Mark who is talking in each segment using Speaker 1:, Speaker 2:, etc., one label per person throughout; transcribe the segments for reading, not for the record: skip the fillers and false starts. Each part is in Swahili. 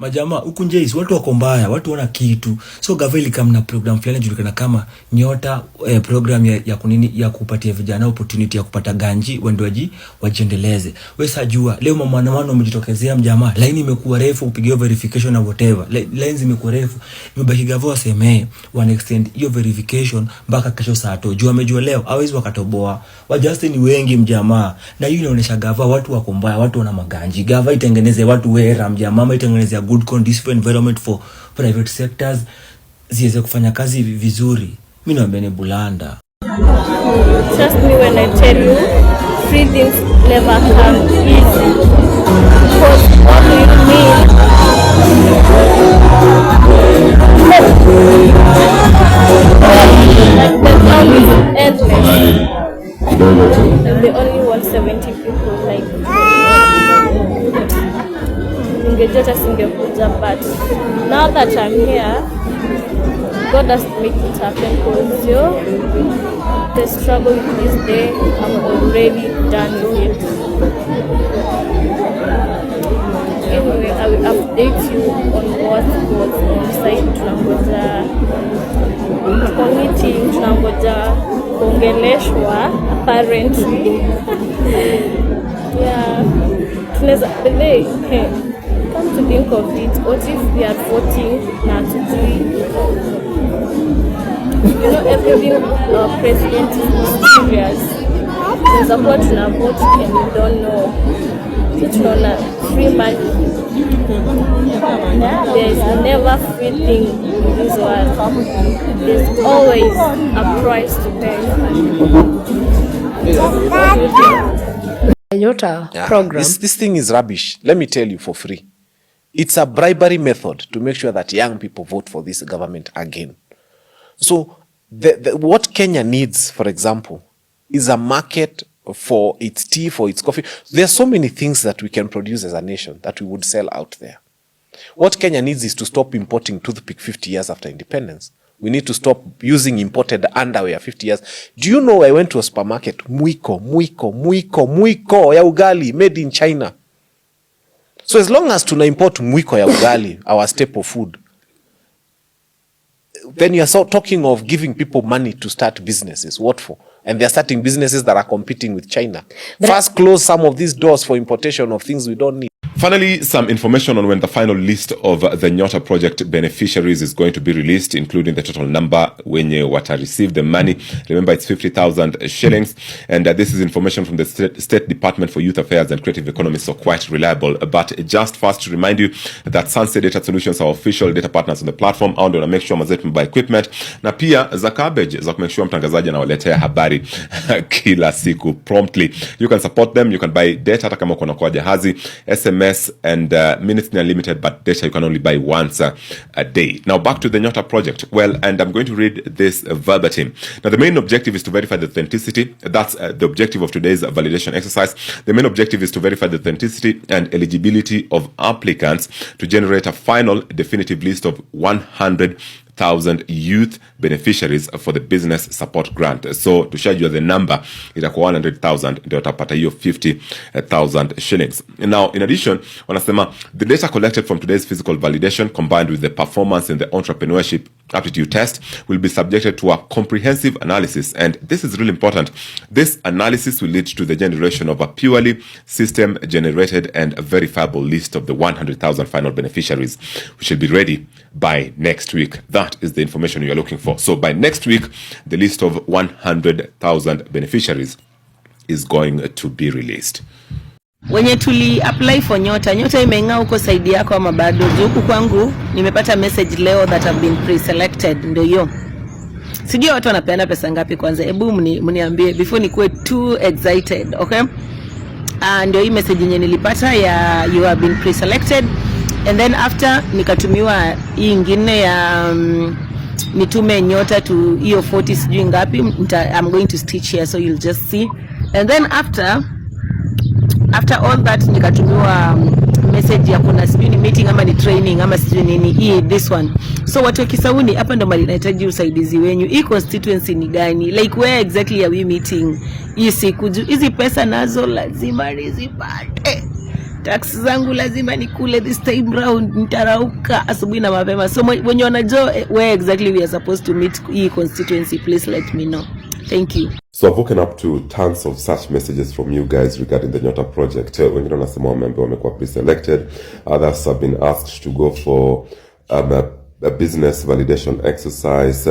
Speaker 1: Majama huku nje watu wako mbaya, watu wana kitu. So gaveli kama na program fulani julikana kama Nyota, program ya kunini ya kupatia vijana opportunity ya kupata ganji wendoji wajiendeleze. Wewe sajua leo maandamano umejitokezea mjamaa, line imekuwa refu upigie verification na whatever. Lines imekuwa refu. Imebaki gavo aseme one extend hiyo verification mpaka kesho saa 3. Jua amejua leo hawezi wakatoboa. Wajuste ni wengi mjamaa. Na hiyo inaonyesha gavo watu wako mbaya, watu wana maganji. Gavo itengeneze watu wera mjamaa, itengeneze good conducive environment for private sectors ziweze kufanya kazi vizuri. Mimi naomba ni bulanda.
Speaker 2: Trust me when I tell you, free things never come easy. Because what do you mean? Like the ground is endless. And they only want 70 people. Like Nyota singekuja, but now that I'm here, God has made it happen because the struggle this day, I'm already done with it. Anyway, I will update you on what was on site. Tunangoja committee, tunangoja kuongeleshwa apparently. Yeah, tunaweza come to think of it, what if we are voting now to do it? You know, everything president is serious. There's a lot to vote and we don't know. So tunaona free money. There is never free thing in this world. There's always a price to pay.
Speaker 3: Nyota program.
Speaker 4: This thing is rubbish. Let me tell you for free. It's a bribery method to make sure that young people vote for this government again. So what Kenya needs, for example, is a market for its tea, for its coffee. There are so many things that we can produce as a nation that we would sell out there. What Kenya needs is to stop importing toothpick 50 years after independence. We need to stop using imported underwear 50 years. Do you know I went to a supermarket, mwiko ya ugali made in China. So as long as tuna import mwiko ya ugali, our staple food, then you are talking of giving people money to start businesses. What for? And they are starting businesses that are competing with China. First, close some of these doors for importation of things we don't need.
Speaker 5: Finally, some information on when the final list of the Nyota project beneficiaries is going to be released, including the total number when you receive the money. Remember, it's 50,000 shillings. And this is information from the State Department for Youth Affairs and Creative Economy, so quite reliable. But just first to remind you that Sunset Data Solutions are official data partners on the platform. Au ndio na make sure mazetu by equipment. Na pia za cabbage za make sure mtangazaji anawaletea habari kila siku promptly. You can support them. You can buy data hata kama uko na kwa jahazi, SMS and minutes are limited, but data you can only buy once a day. Now back to the Nyota project. Well, and I'm going to read this verbatim. Now the main objective is to verify the authenticity. That's the objective of today's validation exercise. The main objective is to verify the authenticity and eligibility of applicants to generate a final definitive list of 100,000 youth beneficiaries for the business support grant. So to show you the number, itakuwa 100,000 ndio utapata hiyo 50,000 shillings. Now in addition, wanasema the data collected from today's physical validation combined with the performance in the entrepreneurship aptitude test will be subjected to a comprehensive analysis, and this is really important. This analysis will lead to the generation of a purely system generated and verifiable list of the 100,000 final beneficiaries, which will be ready by next week. That is the information you are looking for. So by next week, the list of 100,000 beneficiaries is going to be released.
Speaker 3: Wenye tuli apply for Nyota imeng'aa huko side yako ama bado? Huku kwangu nimepata message leo that have been pre-selected, ndio hiyo. Sijui watu wanapeana pesa ngapi kwanza. Hebu mniambie before nikuwe too excited, okay? Ndio hii message yenye nilipata ya you have been pre-selected, and then after nikatumiwa hii nyingine ya nitume Nyota to hiyo 40 sijui ngapi. I'm going to stitch here so you'll just see. And then after all that nikatumiwa message ya kuna sijui ni meeting ama ni training ama sijui nini hii this one. So watu wa Kisauni hapa ndo mali nahitaji usaidizi wenyu. Hii constituency ni gani? Like where exactly are we meeting? Hii siku hizi pesa nazo lazima nizipate. tax zangu lazima nikule this time round, nitarauka asubuhi na mapema. So when you wanajua where exactly we are supposed to meet hii constituency, please let me know. Thank you.
Speaker 5: So I've woken up to tons of such messages from you guys regarding the Nyota project. Wengine wanasema member wamekuwa pre-selected, others have been asked to go for a business validation exercise.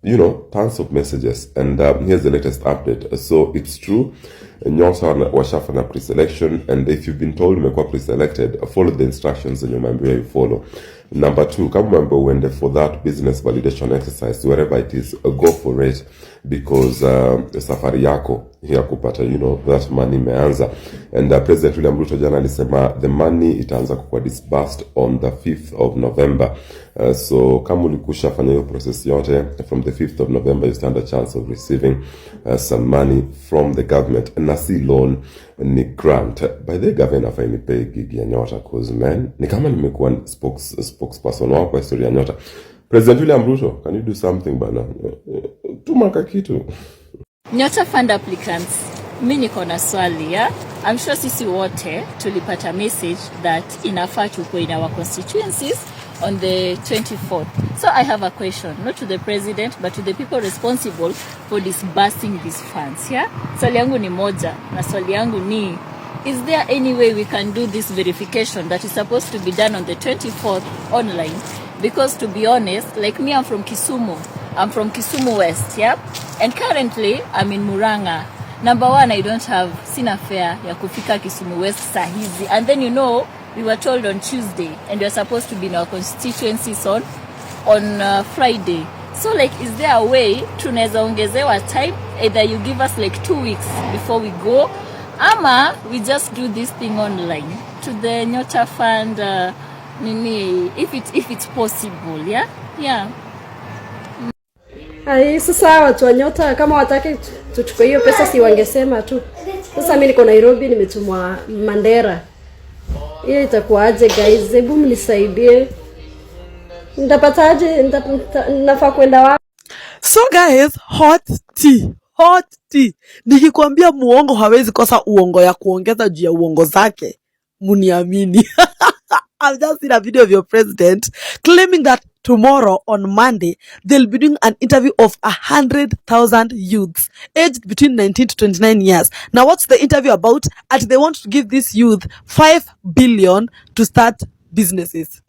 Speaker 5: You know, tons of messages, and here's the latest update. So it's true, Nyota washafanya pre-selection, and if you've been told umekuwa pre-selected, follow the instructions and you you follow. Number 2, come remember when for that business validation exercise, wherever it is, go for it, because safari yako here kupata, you know, that money imeanza. And President William Ruto jana alisema the money itaanza kuwa disbursed on the 5th of November. So kama ulikusha fanya hiyo process yote, from the 5th of November you stand a chance of receiving some money from the government. Na si loan, ni grant. By the government afai nipay gigi ya Nyota, cause man, ni kama nimekuwa spokesperson wako kwa historia ya Nyota. President William Ruto, can you do something bana? Tumaka kitu.
Speaker 6: Nyota fund applicants, mimi niko na swali ya. I'm sure sisi wote tulipata message that inafaa tukue in our constituencies on the 24th. So I have a question, not to the president, but to the people responsible for disbursing these funds, yeah? Swali yangu ni moja, na swali yangu ni, is there any way we can do this verification that is supposed to be done on the 24th online? Because to be honest, like me, I'm from Kisumu. I'm from Kisumu West, yeah? And currently, I'm in Muranga. Number 1, I don't have sina fare ya kufika Kisumu West sahizi. And then, you know, we were told on Tuesday, and we are supposed to be in our constituencies on Friday. So, like, is there a way tunaweza ongezewa time? Either you give us like 2 weeks before we go, ama we just do this thing online to the Nyota Fund, if it's possible, yeah? Yeah.
Speaker 7: Sasa watu wa Nyota kama wataki tuchukue hiyo pesa, si wangesema tu. Sasa mimi niko Nairobi, nimetumwa Mandera. Hiyo itakuaje guys? Hebu mnisaidie. Nitapataje? Nafaa kwenda wapi?
Speaker 8: So guys, hot tea. Nikikwambia muongo hawezi kosa uongo ya kuongeza juu ya uongo zake. Muniamini. I've just seen a video of your president claiming that tomorrow on Monday, they'll be doing an interview of 100,000 youths aged between 19 to 29 years. Now, what's the interview about? And they want to give this youth 5 billion to start businesses.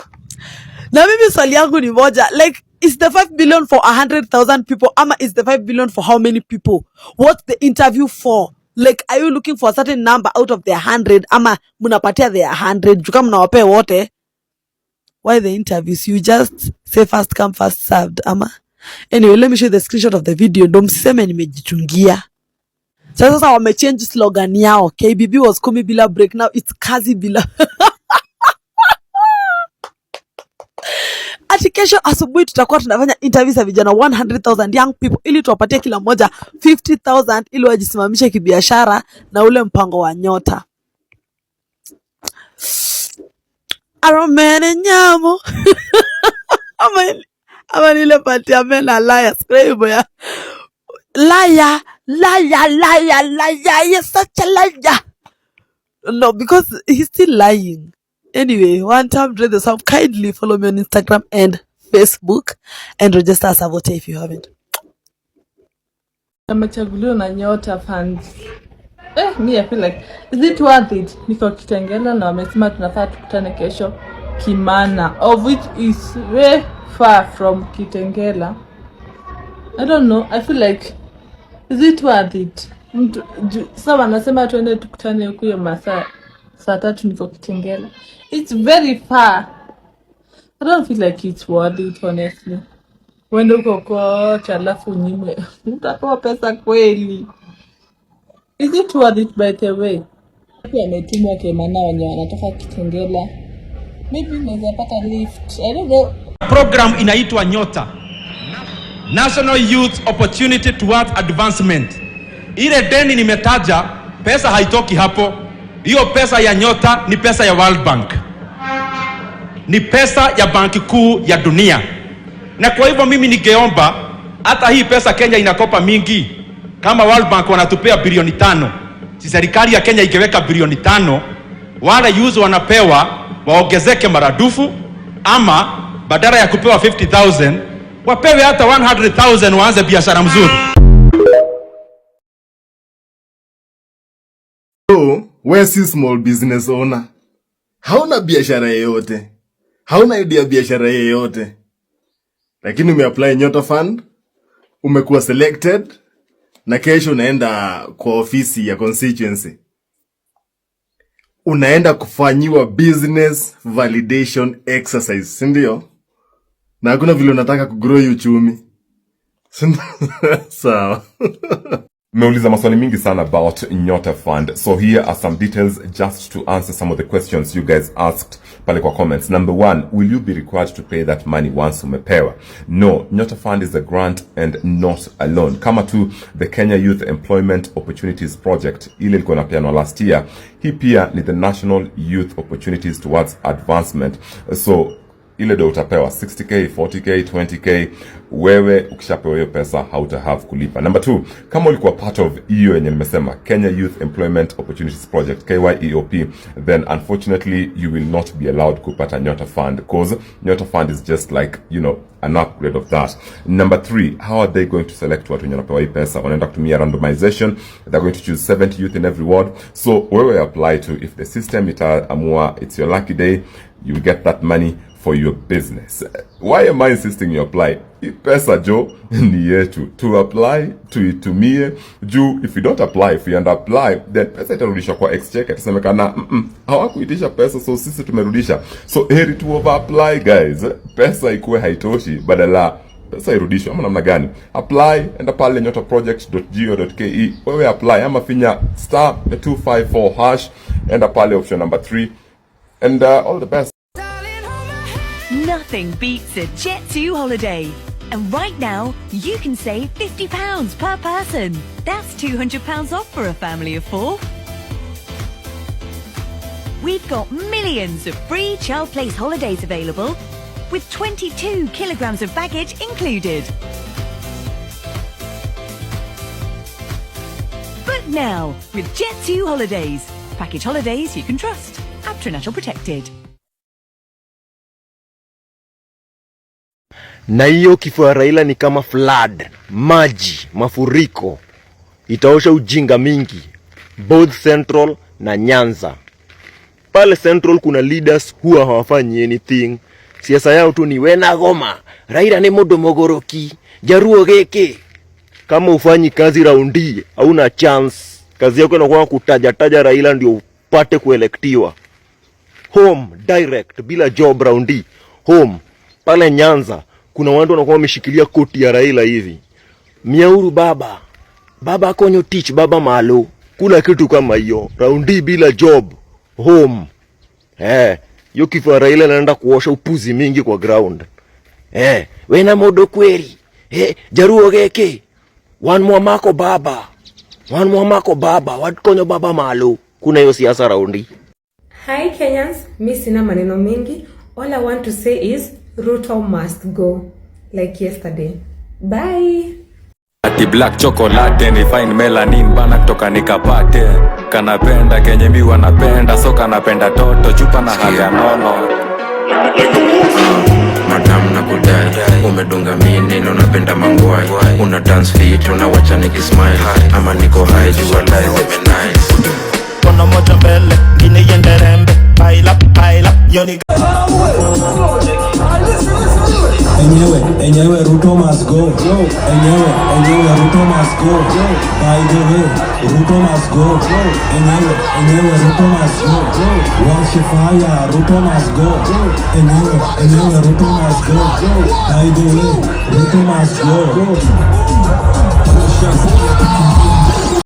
Speaker 8: Now, maybe swali yangu ni moja, like, is the 5 billion for 100,000 people? Ama is the 5 billion for how many people? What's the interview for? Like, are you looking for a certain number out of the 100? Ama munapatia the 100? Juka munawapea wote? Why the interviews? You just say first come, first served. Ama? Anyway, let me show you the screenshot of the video. Ndo msiseme nimejitungia. Sasa wamechange slogan yao. KBB was kumi bila break. Now it's kazi bila. Ati kesho asubuhi tutakuwa tunafanya interviews ya vijana 100,000 young people ili tuwapatie kila mmoja 50,000 ili wajisimamishe kibiashara na ule mpango wa Nyota. Aromene nyamo. Ama nile pati ya mena liar. Scribe ya. Liar. You're such a liar. No, because he's still lying. Anyway, one time read the song. Kindly follow me on Instagram and Facebook and register as a voter if you haven't.
Speaker 9: Amechaguliwa na Nyota funds. Me I feel like, is it worth it? Niko Kitengela na wamesema tunafaa tukutane kesho Kimana, of which is way far from Kitengela. I don't know. I feel like, is it worth it? Sasa wanasema tuende tukutane huko hiyo masaa 3 niko Kitengela. It's very far. I don't feel like it's worth it, honestly. Wende uko kocha alafu nyime. Utapewa pesa kweli. Is it worth it by the way? Pia ametumwa Kimana wenye wanatoka Kitengela. Maybe naweza pata lift. I don't know.
Speaker 10: Program inaitwa Nyota. National Youth Opportunity Towards Advancement. Ile deni nimetaja, pesa haitoki hapo. Hiyo pesa ya Nyota ni pesa ya World Bank. Ni pesa ya banki kuu ya dunia. Na kwa hivyo mimi ningeomba hata hii pesa Kenya inakopa mingi. Kama World Bank wanatupea bilioni 5. Si serikali ya Kenya ingeweka bilioni 5 wale youth wanapewa waongezeke maradufu, ama badala ya kupewa 50,000 wapewe hata 100,000 waanze biashara mzuri.
Speaker 11: So, wewe si small business owner. Hauna biashara yoyote. Hauna idea biashara yoyote. Lakini umeapply Nyota Fund, umekuwa selected, na kesho unaenda kwa ofisi ya constituency. Unaenda kufanyiwa business validation exercise, si ndio? Na hakuna vile unataka kugrow uchumi. Sawa.
Speaker 5: Meuliza maswali mingi sana about Nyota Fund. So here are some details just to answer some of the questions you guys asked pale kwa comments. Number 1, will you be required to pay that money once umepewa? No, Nyota Fund is a grant and not a loan. Kama tu the Kenya Youth Employment Opportunities Project, ile ilikuwa inapeanwa last year, hii pia ni the National Youth Opportunities Towards Advancement. So ile do utapewa 60k, 40k, 20k, wewe ukishapewa hiyo pesa hauta have kulipa. Number 2, kama ulikuwa part of hiyo yenye nimesema Kenya Youth Employment Opportunities Project, KYEOP, then unfortunately you will not be allowed kupata Nyota Fund, because Nyota Fund is just like, you know, an upgrade of that. Number 3, how are they going to select watu wenye wanapewa hii pesa? Wanaenda kutumia randomization. They're going to choose 70 youth in every ward. So wewe apply to, if the system itaamua it's your lucky day, you will get that money for your business. Why am I insisting you apply? Pesa jo ni yetu. To apply, tuitumie. Juu, if you don't apply, if you don't apply, then pesa itarudisha kwa exchequer. Tusemekana, hawakuitisha pesa, so sisi tumerudisha. So heri to over apply, guys. Pesa ikuwe haitoshi, badala pesa irudishwe. Ama namna gani? Apply, enda pale nyotaproject.go.ke. Wewe apply, ama finya *254#, enda pale option number 3. And all the best.
Speaker 12: Nothing beats a Jet2 holiday. And right now, you can save £50 per person. That's £200 off for a family of 4. We've got millions of free child place holidays available, with 22 kilograms of baggage included. Book now with Jet2 holidays. Package holidays you can trust. Abtrinatal protected.
Speaker 13: Na hiyo kifo ya Raila ni kama flood, maji, mafuriko. Itaosha ujinga mingi, both Central na Nyanza. Pale Central kuna leaders huwa hawafanyi anything. Siasa yao tu ni wena goma, Raila ni modo mogoroki, jaruo geke. Kama ufanyi kazi raundi, hauna chance. Kazi yako inakuwa kutaja Raila ndio upate kuelektiwa. Home, direct, bila job raundi. Home, pale Nyanza. Kuna watu wanakuwa wameshikilia koti ya Raila hivi. Miauru baba. Baba konyo teach, baba malo. Kuna kitu kama hiyo. Raundi bila job. Home. Hiyo kifo ya Raila naenda kuosha upuzi mingi kwa ground. Wena modo kweli. Jaruo geke. Wanmwamako baba. Watu konyo baba malo. Kuna hiyo siasa raundi.
Speaker 14: Hi Kenyans, mi sina maneno mengi. All I want to say is Ruto must go, like yesterday. Bye.
Speaker 15: Ati black chocolate ni fine melanin bana kutoka nikapate. Kanapenda kenye mi wanapenda, so kanapenda toto chupa na haga nono.
Speaker 16: Madam na kudai, umedunga mini na unapenda mangwai. Una dance fit, unawacha nikismile. Ama niko high, jua life is nice.
Speaker 17: Kono moja mbele, gine yende rembe. Pile up, yoni.
Speaker 18: Enyewe Ruto must go. Enyewe Ruto must go. By the way, Ruto must go. Enyewe Ruto must go. Crucify, Ruto must go. Enyewe Ruto must go. By the way, Ruto must go.